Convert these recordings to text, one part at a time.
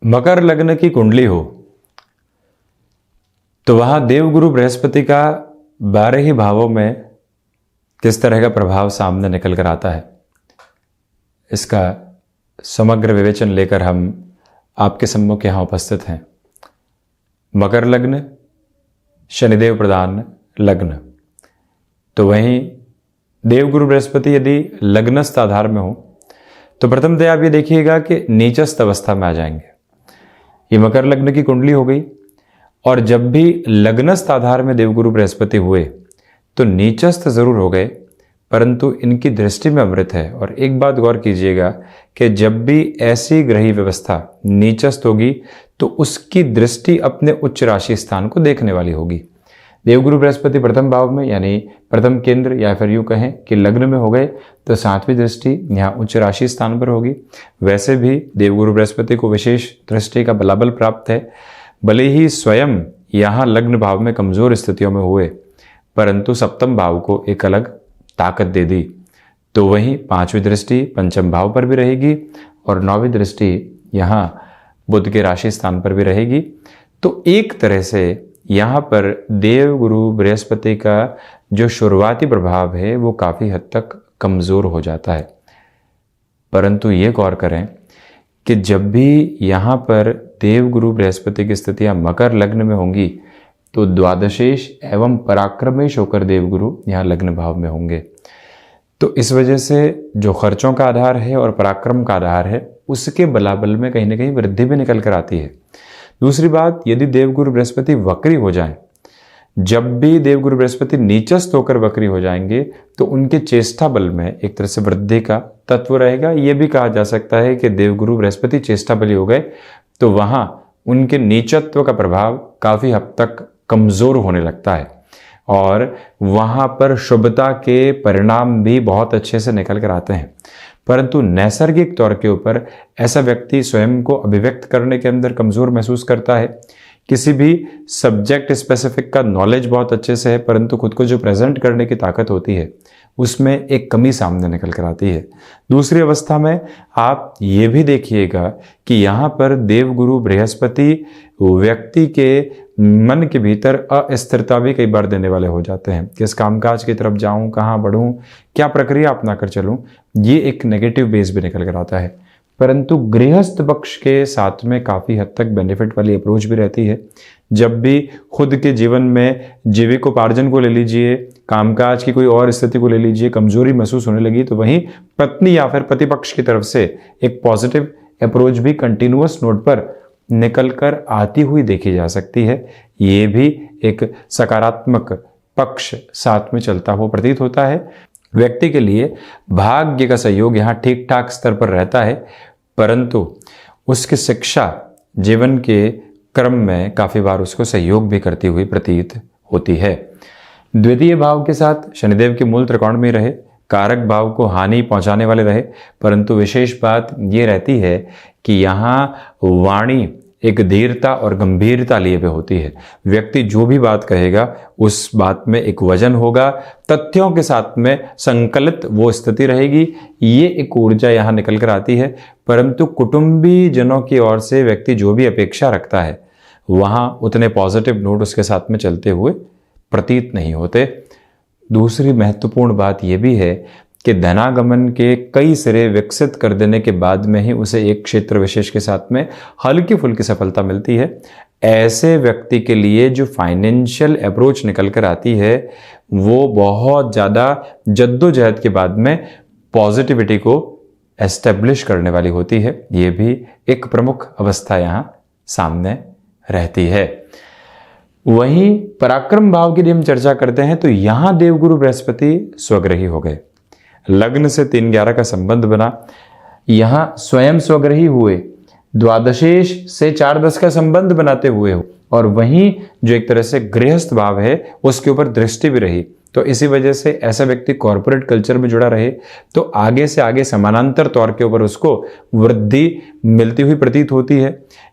मकर लग्न की कुंडली हो तो वहां देवगुरु बृहस्पति का 12 ही भावों में किस तरह का प्रभाव सामने निकल कर आता है, इसका समग्र विवेचन लेकर हम आपके सम्मुख यहां उपस्थित हैं। मकर लग्न शनिदेव प्रधान लग्न, तो वहीं देवगुरु बृहस्पति यदि लग्नस्थ आधार में हो तो प्रथमतः आप ये देखिएगा कि नीचस्थ अवस्था में आ जाएंगे। ये मकर लग्न की कुंडली हो गई, और जब भी लग्नस्थ आधार में देवगुरु बृहस्पति हुए तो नीचस्थ जरूर हो गए, परंतु इनकी दृष्टि में अमृत है। और एक बात गौर कीजिएगा कि जब भी ऐसी ग्रही व्यवस्था नीचस्थ होगी तो उसकी दृष्टि अपने उच्च राशि स्थान को देखने वाली होगी। देवगुरु बृहस्पति प्रथम भाव में यानी प्रथम केंद्र, या फिर यूं कहें कि लग्न में हो गए तो 7वीं दृष्टि यहाँ उच्च राशि स्थान पर होगी। वैसे भी देवगुरु बृहस्पति को विशेष दृष्टि का बलाबल प्राप्त है, भले ही स्वयं यहाँ लग्न भाव में कमजोर स्थितियों में हुए, परंतु सप्तम भाव को एक अलग ताकत दे दी। तो वहीं 5वीं दृष्टि पंचम भाव पर भी रहेगी और 9वीं दृष्टि यहाँ बुध के राशि स्थान पर भी रहेगी। तो एक तरह से यहाँ पर देवगुरु बृहस्पति का जो शुरुआती प्रभाव है वो काफ़ी हद तक कमज़ोर हो जाता है। परंतु ये गौर करें कि जब भी यहाँ पर देवगुरु बृहस्पति की स्थितियाँ मकर लग्न में होंगी तो द्वादशेश एवं पराक्रमेश होकर देवगुरु यहाँ लग्न भाव में होंगे। तो इस वजह से जो खर्चों का आधार है और पराक्रम का आधार है उसके बलाबल में कहीं ना कहीं वृद्धि भी निकल कर आती है। दूसरी बात, यदि देवगुरु बृहस्पति वक्री हो जाएं, जब भी देवगुरु बृहस्पति नीचस्थ होकर वक्री हो जाएंगे तो उनके चेष्टा बल में एक तरह से वृद्धि का तत्व रहेगा। यह भी कहा जा सकता है कि देवगुरु बृहस्पति चेष्टा बली हो गए तो वहां उनके नीचत्व का प्रभाव काफी हद तक कमजोर होने लगता है और वहां पर शुभता के परिणाम भी बहुत अच्छे से निकल कर आते हैं। परंतु नैसर्गिक तौर के ऊपर ऐसा व्यक्ति स्वयं को अभिव्यक्त करने के अंदर कमजोर महसूस करता है। किसी भी सब्जेक्ट स्पेसिफिक का नॉलेज बहुत अच्छे से है, परंतु खुद को जो प्रेजेंट करने की ताकत होती है उसमें एक कमी सामने निकल कर आती है। दूसरी अवस्था में आप ये भी देखिएगा कि यहाँ पर देवगुरु बृहस्पति व्यक्ति के मन के भीतर अस्थिरता भी कई बार देने वाले हो जाते हैं। किस कामकाज की तरफ जाऊं, कहाँ बढ़ूं, क्या प्रक्रिया अपना कर चलूं, ये एक नेगेटिव बेस भी निकल कर आता है। परंतु गृहस्थ पक्ष के साथ में काफ़ी हद तक बेनिफिट वाली अप्रोच भी रहती है। जब भी खुद के जीवन में जीविकोपार्जन को ले लीजिए, कामकाज की कोई और स्थिति को ले लीजिए, कमजोरी महसूस होने लगी तो वहीं पत्नी या फिर पति पक्ष की तरफ से एक पॉजिटिव अप्रोच भी कंटिन्यूअस नोट पर निकल कर आती हुई देखी जा सकती है। ये भी एक सकारात्मक पक्ष साथ में चलता हुआ प्रतीत होता है। व्यक्ति के लिए भाग्य का सहयोग यहाँ ठीक ठाक स्तर पर रहता है, परंतु उसकी शिक्षा जीवन के क्रम में काफ़ी बार उसको सहयोग भी करती हुई प्रतीत होती है। द्वितीय भाव के साथ शनिदेव के मूल त्रिकोण में रहे, कारक भाव को हानि पहुंचाने वाले रहे, परंतु विशेष बात ये रहती है कि यहाँ वाणी एक धीरता और गंभीरता लिए हुए होती है। व्यक्ति जो भी बात कहेगा उस बात में एक वजन होगा, तथ्यों के साथ में संकलित वो स्थिति रहेगी। ये एक ऊर्जा यहाँ निकल कर आती है। परंतु कुटुंबी जनों की ओर से व्यक्ति जो भी अपेक्षा रखता है वहाँ उतने पॉजिटिव नोट उसके साथ में चलते हुए प्रतीत नहीं होते। दूसरी महत्वपूर्ण बात यह भी है कि धनागमन के कई सिरे विकसित कर देने के बाद में ही उसे एक क्षेत्र विशेष के साथ में हल्की फुल्की सफलता मिलती है। ऐसे व्यक्ति के लिए जो फाइनेंशियल अप्रोच निकल कर आती है वो बहुत ज़्यादा जद्दोजहद के बाद में पॉजिटिविटी को एस्टेब्लिश करने वाली होती है। ये भी एक प्रमुख अवस्था यहाँ सामने रहती है। वहीं पराक्रम भाव की यदि हम चर्चा करते हैं तो यहाँ देवगुरु बृहस्पति स्वग्रही हो गए। लग्न से 3-11 का संबंध बना, यहाँ स्वयं स्वग्रही हुए, द्वादशेश से 4-10 का संबंध बनाते हुए हो, और वहीं जो एक तरह से गृहस्थ भाव है उसके ऊपर दृष्टि भी रही। तो इसी वजह से ऐसा व्यक्ति कॉरपोरेट कल्चर में जुड़ा रहे तो आगे से आगे समानांतर तौर के ऊपर उसको वृद्धि मिलती हुई प्रतीत होती है।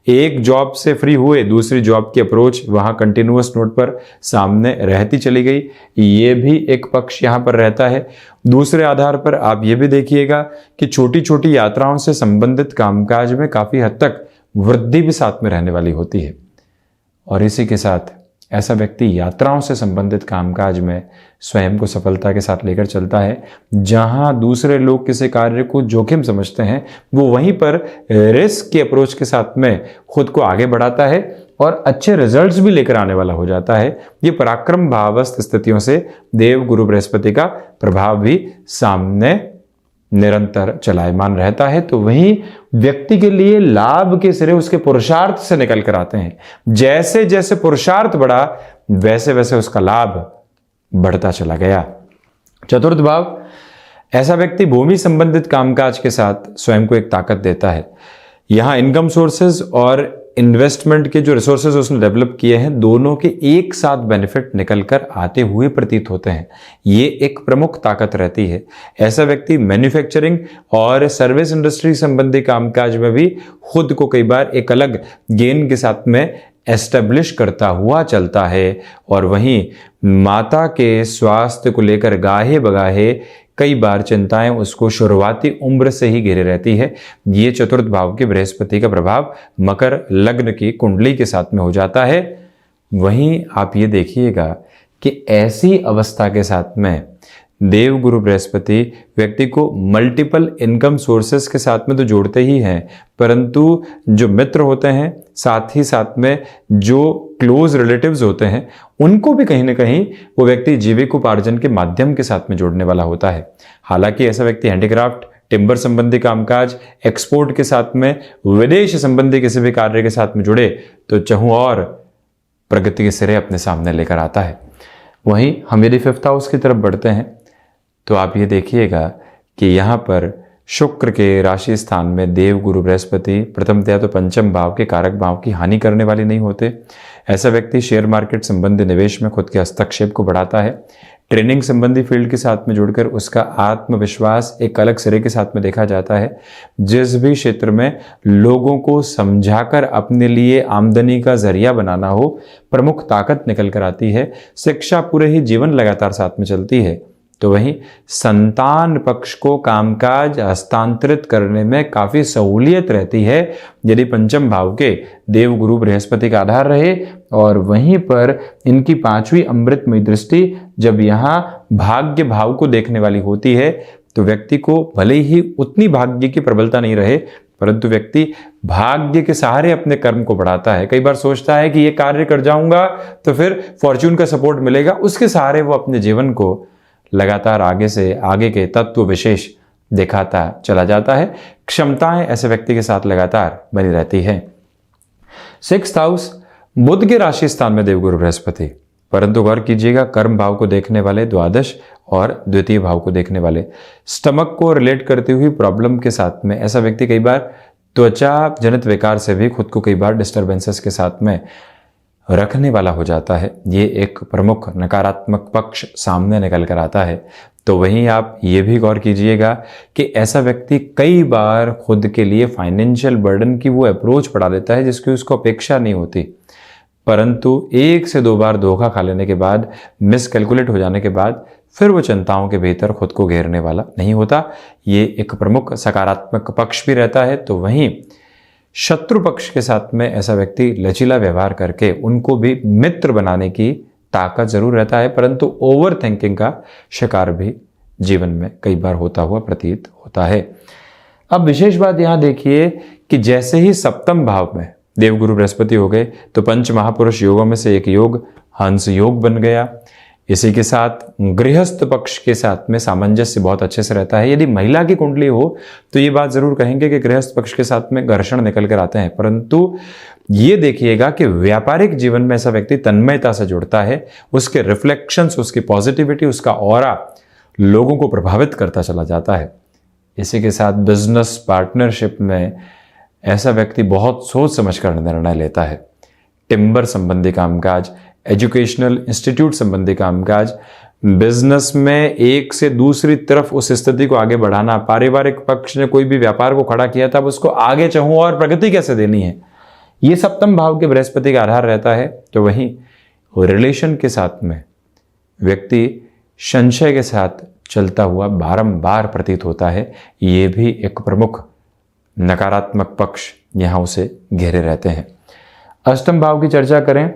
एक जॉब से फ्री हुए, दूसरी जॉब की अप्रोच वहां कंटिन्यूअस नोट पर सामने रहती चली गई। ये भी एक पक्ष यहाँ पर रहता है। दूसरे आधार पर आप ये भी देखिएगा कि छोटी छोटी यात्राओं से संबंधित कामकाज में काफी हद तक वृद्धि भी साथ में रहने वाली होती है। और इसी के साथ ऐसा व्यक्ति यात्राओं से संबंधित कामकाज में स्वयं को सफलता के साथ लेकर चलता है। जहां दूसरे लोग किसी कार्य को जोखिम समझते हैं, वो वहीं पर रिस्क की अप्रोच के साथ में खुद को आगे बढ़ाता है और अच्छे रिजल्ट्स भी लेकर आने वाला हो जाता है। ये पराक्रम भावस्थ स्थितियों से देव गुरु बृहस्पति का प्रभाव भी सामने निरंतर चलायमान रहता है। तो वहीं व्यक्ति के लिए लाभ के सिरे उसके पुरुषार्थ से निकल कर आते हैं। जैसे जैसे पुरुषार्थ बढ़ा, वैसे वैसे उसका लाभ बढ़ता चला गया। चतुर्थ भाव, ऐसा व्यक्ति भूमि संबंधित कामकाज के साथ स्वयं को एक ताकत देता है। यहां इनकम सोर्सेज और इन्वेस्टमेंट के जो रिसोर्सेज उसने डेवलप किए हैं, दोनों के एक साथ बेनिफिट निकल कर आते हुए प्रतीत होते हैं। ये एक प्रमुख ताकत रहती है। ऐसा व्यक्ति मैन्युफैक्चरिंग और सर्विस इंडस्ट्री संबंधी कामकाज में भी खुद को कई बार एक अलग गेन के साथ में एस्टेब्लिश करता हुआ चलता है। और वहीं माता के स्वास्थ्य को लेकर गाहे बगाहे कई बार चिंताएं उसको शुरुआती उम्र से ही घेरे रहती है। ये चतुर्थ भाव के बृहस्पति का प्रभाव मकर लग्न की कुंडली के साथ में हो जाता है। वहीं आप ये देखिएगा कि ऐसी अवस्था के साथ में देव गुरु बृहस्पति व्यक्ति को मल्टीपल इनकम सोर्सेस के साथ में तो जोड़ते ही हैं, परंतु जो मित्र होते हैं, साथ ही साथ में जो क्लोज रिलेटिव्स होते हैं, उनको भी कहीं ना कहीं वो व्यक्ति जीविकोपार्जन के माध्यम के साथ में जोड़ने वाला होता है। हालांकि ऐसा व्यक्ति हैंडीक्राफ्ट, टिम्बर संबंधी कामकाज, एक्सपोर्ट के साथ में, विदेश संबंधी किसी भी कार्य के साथ में जुड़े तो चहु और प्रगति के सिरे अपने सामने लेकर आता है। वहीं हम यदि फिफ्थ हाउस की तरफ बढ़ते हैं तो आप ये देखिएगा कि यहाँ पर शुक्र के राशि स्थान में देव गुरु बृहस्पति प्रथमतया तो पंचम भाव के कारक भाव की हानि करने वाले नहीं होते। ऐसा व्यक्ति शेयर मार्केट संबंधी निवेश में खुद के हस्तक्षेप को बढ़ाता है। ट्रेनिंग संबंधी फील्ड के साथ में जुड़कर उसका आत्मविश्वास एक अलग सिरे के साथ में देखा जाता है। जिस भी क्षेत्र में लोगों को समझाकर अपने लिए आमदनी का जरिया बनाना हो, प्रमुख ताकत निकल कर आती है। शिक्षा पूरे ही जीवन लगातार साथ में चलती है। तो वहीं संतान पक्ष को कामकाज हस्तांतरित करने में काफी सहूलियत रहती है यदि पंचम भाव के देव गुरु बृहस्पति का आधार रहे। और वहीं पर इनकी पांचवी अमृतमयी दृष्टि जब यहाँ भाग्य भाव को देखने वाली होती है तो व्यक्ति को भले ही उतनी भाग्य की प्रबलता नहीं रहे, परंतु व्यक्ति भाग्य के सहारे अपने कर्म को बढ़ाता है। कई बार सोचता है कि ये कार्य कर जाऊंगा तो फिर फॉर्च्यून का सपोर्ट मिलेगा, उसके सहारे वो अपने जीवन को लगातार आगे से आगे के तत्व विशेष दिखाता चला जाता है। क्षमताएं ऐसे व्यक्ति के साथ लगातार बनी रहती है। सिक्स्थ हाउस, बुध के राशि स्थान में देवगुरु बृहस्पति, परंतु गौर कीजिएगा कर्म भाव को देखने वाले द्वादश और द्वितीय भाव को देखने वाले, स्टमक को रिलेट करती हुई प्रॉब्लम के साथ में ऐसा व्यक्ति कई बार त्वचा जनित विकार से भी खुद को कई बार डिस्टर्बेंसेस के साथ में रखने वाला हो जाता है। ये एक प्रमुख नकारात्मक पक्ष सामने निकल कर आता है। तो वहीं आप ये भी गौर कीजिएगा कि ऐसा व्यक्ति कई बार खुद के लिए फाइनेंशियल बर्डन की वो अप्रोच बढ़ा देता है जिसकी उसको अपेक्षा नहीं होती, परंतु एक से दो बार धोखा खा लेने के बाद, मिसकैलकुलेट हो जाने के बाद फिर वो चिंताओं के भीतर खुद को घेरने वाला नहीं होता। ये एक प्रमुख सकारात्मक पक्ष भी रहता है। तो वहीं शत्रु पक्ष के साथ में ऐसा व्यक्ति लचीला व्यवहार करके उनको भी मित्र बनाने की ताकत जरूर रहता है, परंतु ओवर थिंकिंग का शिकार भी जीवन में कई बार होता हुआ प्रतीत होता है। अब विशेष बात यहां देखिए कि जैसे ही सप्तम भाव में देवगुरु बृहस्पति हो गए तो पंच महापुरुष योगों में से एक योग हंस योग बन गया। इसी के साथ गृहस्थ पक्ष के साथ में सामंजस्य बहुत अच्छे से रहता है। यदि महिला की कुंडली हो तो ये बात जरूर कहेंगे कि गृहस्थ पक्ष के साथ में घर्षण निकल कर आते हैं, परंतु ये देखिएगा कि व्यापारिक जीवन में ऐसा व्यक्ति तन्मयता से जुड़ता है। उसके रिफ्लेक्शंस, उसकी पॉजिटिविटी, उसका ऑरा लोगों को प्रभावित करता चला जाता है। इसी के साथ बिजनेस पार्टनरशिप में ऐसा व्यक्ति बहुत सोच समझ कर निर्णय लेता है। टिम्बर संबंधी कामकाज, एजुकेशनल इंस्टीट्यूट संबंधी कामकाज, बिजनेस में एक से दूसरी तरफ उस स्थिति को आगे बढ़ाना, पारिवारिक पक्ष ने कोई भी व्यापार को खड़ा किया था अब उसको आगे चाहूं और प्रगति कैसे देनी है, ये सप्तम भाव के बृहस्पति का आधार रहता है। तो वहीं रिलेशन के साथ में व्यक्ति संशय के साथ चलता हुआ बारंबार प्रतीत होता है। ये भी एक प्रमुख नकारात्मक पक्ष यहाँ उसे घेरे रहते हैं। अष्टम भाव की चर्चा करें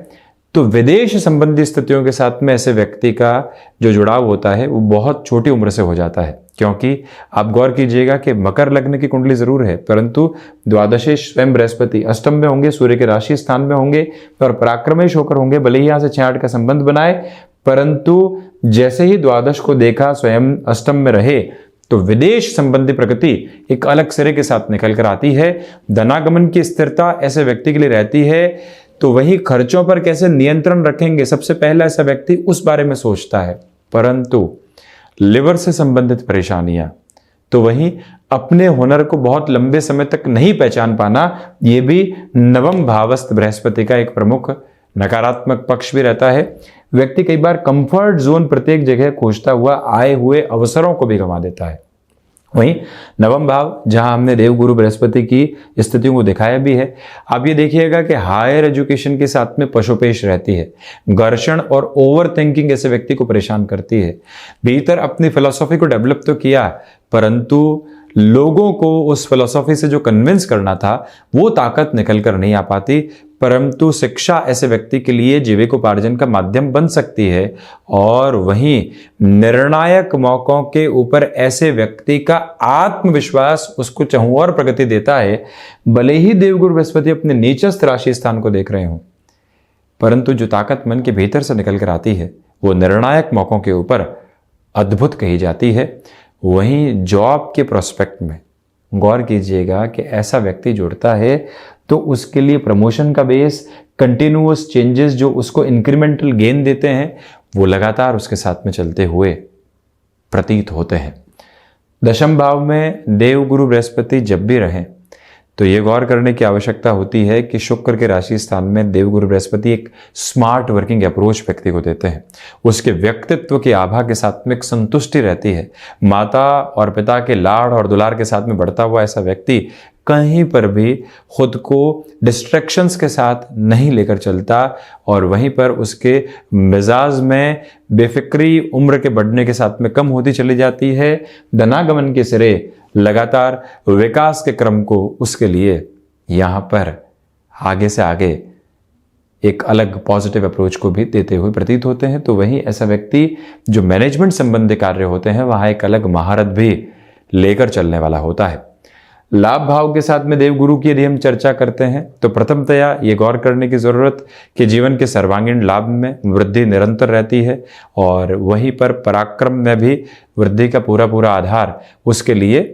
तो विदेश संबंधी स्थितियों के साथ में ऐसे व्यक्ति का जो जुड़ाव होता है वो बहुत छोटी उम्र से हो जाता है, क्योंकि आप गौर कीजिएगा कि मकर लग्न की कुंडली जरूर है, परंतु द्वादशेश स्वयं बृहस्पति अष्टम में होंगे, सूर्य के राशि स्थान में होंगे और पराक्रमेश होकर होंगे। भले ही यहां से 6-8 का संबंध बनाए, परंतु जैसे ही द्वादश को देखा स्वयं अष्टम में रहे तो विदेश संबंधी प्रगति एक अलग सिरे के साथ निकल कर आती है। धनागमन की स्थिरता ऐसे व्यक्ति के लिए रहती है। तो वही खर्चों पर कैसे नियंत्रण रखेंगे, सबसे पहला ऐसा व्यक्ति उस बारे में सोचता है। परंतु लिवर से संबंधित परेशानियां, तो वहीं अपने हुनर को बहुत लंबे समय तक नहीं पहचान पाना, यह भी नवम भावस्थ बृहस्पति का एक प्रमुख नकारात्मक पक्ष भी रहता है। व्यक्ति कई बार कंफर्ट जोन प्रत्येक जगह खोजता हुआ आए हुए अवसरों को भी गंवा देता है। वहीं नवम भाव, जहां हमने देवगुरु बृहस्पति की स्थितियों को दिखाया भी है, आप ये देखिएगा कि हायर एजुकेशन के साथ में पशुपेश रहती है। घर्षण और ओवर थिंकिंग ऐसे व्यक्ति को परेशान करती है। भीतर अपनी फिलॉसफी को डेवलप तो किया, परंतु लोगों को उस फिलॉसफी से जो कन्विंस करना था वो ताकत निकल कर नहीं आ पाती। परंतु शिक्षा ऐसे व्यक्ति के लिए जीविकोपार्जन का माध्यम बन सकती है, और वहीं निर्णायक मौकों के ऊपर ऐसे व्यक्ति का आत्मविश्वास उसको चहुं और प्रगति देता है। भले ही देवगुरु बृहस्पति अपने नीचस्थ राशि स्थान को देख रहे हों, परंतु जो ताकत मन के भीतर से निकल कर आती है वो निर्णायक मौकों के ऊपर अद्भुत कही जाती है। वहीं जॉब के प्रोस्पेक्ट में गौर कीजिएगा कि ऐसा व्यक्ति जुड़ता है तो उसके लिए प्रमोशन का बेस, कंटिन्यूअस चेंजेस जो उसको इंक्रीमेंटल गेन देते हैं, वो लगातार उसके साथ में चलते हुए प्रतीत होते हैं। दशम भाव में देवगुरु बृहस्पति जब भी रहें तो ये गौर करने की आवश्यकता होती है कि शुक्र के राशि स्थान में देवगुरु बृहस्पति एक स्मार्ट वर्किंग अप्रोच व्यक्ति को देते हैं। उसके व्यक्तित्व की आभा के साथ में एक संतुष्टि रहती है। माता और पिता के लाड़ और दुलार के साथ में बढ़ता हुआ ऐसा व्यक्ति कहीं पर भी खुद को डिस्ट्रैक्शंस के साथ नहीं लेकर चलता, और वहीं पर उसके मिजाज में बेफिक्री उम्र के बढ़ने के साथ में कम होती चली जाती है। धनागमन के सिरे लगातार विकास के क्रम को उसके लिए यहाँ पर आगे से आगे एक अलग पॉजिटिव अप्रोच को भी देते हुए प्रतीत होते हैं। तो वहीं ऐसा व्यक्ति जो मैनेजमेंट संबंधी कार्य होते हैं वहाँ एक अलग महारत भी लेकर चलने वाला होता है। लाभ भाव के साथ में देवगुरु की यदि हम चर्चा करते हैं तो प्रथमतया ये गौर करने की जरूरत कि जीवन के सर्वांगीण लाभ में वृद्धि निरंतर रहती है, और वहीं पर पराक्रम में भी वृद्धि का पूरा आधार उसके लिए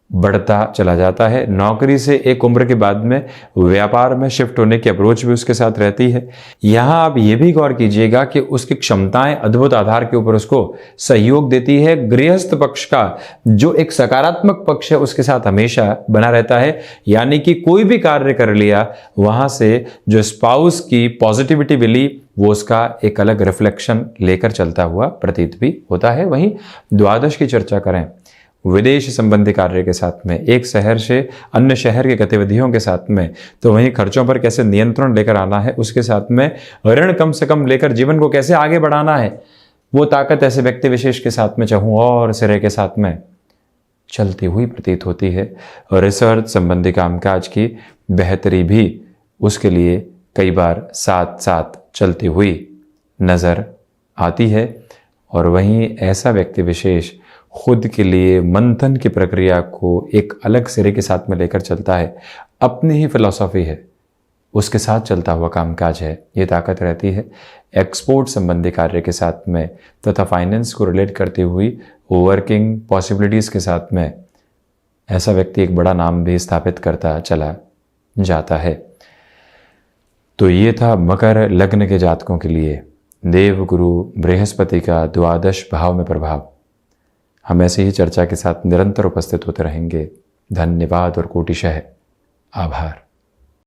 बढ़ता चला जाता है। नौकरी से एक उम्र के बाद में व्यापार में शिफ्ट होने की अप्रोच भी उसके साथ रहती है। यहाँ आप ये भी गौर कीजिएगा कि उसकी क्षमताएं अद्भुत आधार के ऊपर उसको सहयोग देती है। गृहस्थ पक्ष का जो एक सकारात्मक पक्ष है उसके साथ हमेशा बना रहता है, यानी कि कोई भी कार्य कर लिया वहां से जो स्पाउस की पॉजिटिविटी मिली वो उसका एक अलग रिफ्लेक्शन लेकर चलता हुआ प्रतीत भी होता है। वहीं द्वादश की चर्चा करें, विदेश संबंधी कार्य के साथ में, एक शहर से अन्य शहर की गतिविधियों के साथ में, तो वहीं खर्चों पर कैसे नियंत्रण लेकर आना है, उसके साथ में ऋण कम से कम लेकर जीवन को कैसे आगे बढ़ाना है, वो ताकत ऐसे व्यक्ति विशेष के साथ में चहुं और सिरे के साथ में चलती हुई प्रतीत होती है। रिसर्च संबंधी कामकाज की बेहतरी भी उसके लिए कई बार साथ साथ चलती हुई नजर आती है। और वहीं ऐसा व्यक्ति विशेष खुद के लिए मंथन की प्रक्रिया को एक अलग सिरे के साथ में लेकर चलता है। अपनी ही फिलॉसफी है, उसके साथ चलता हुआ कामकाज है, ये ताकत रहती है। एक्सपोर्ट संबंधी कार्य के साथ में तथा फाइनेंस को रिलेट करती हुई वर्किंग पॉसिबिलिटीज के साथ में ऐसा व्यक्ति एक बड़ा नाम भी स्थापित करता चला जाता है। तो ये था मकर लग्न के जातकों के लिए देवगुरु बृहस्पति का द्वादश भाव में प्रभाव। हम ऐसे ही चर्चा के साथ निरंतर उपस्थित होते रहेंगे। धन्यवाद और कोटिशः आभार।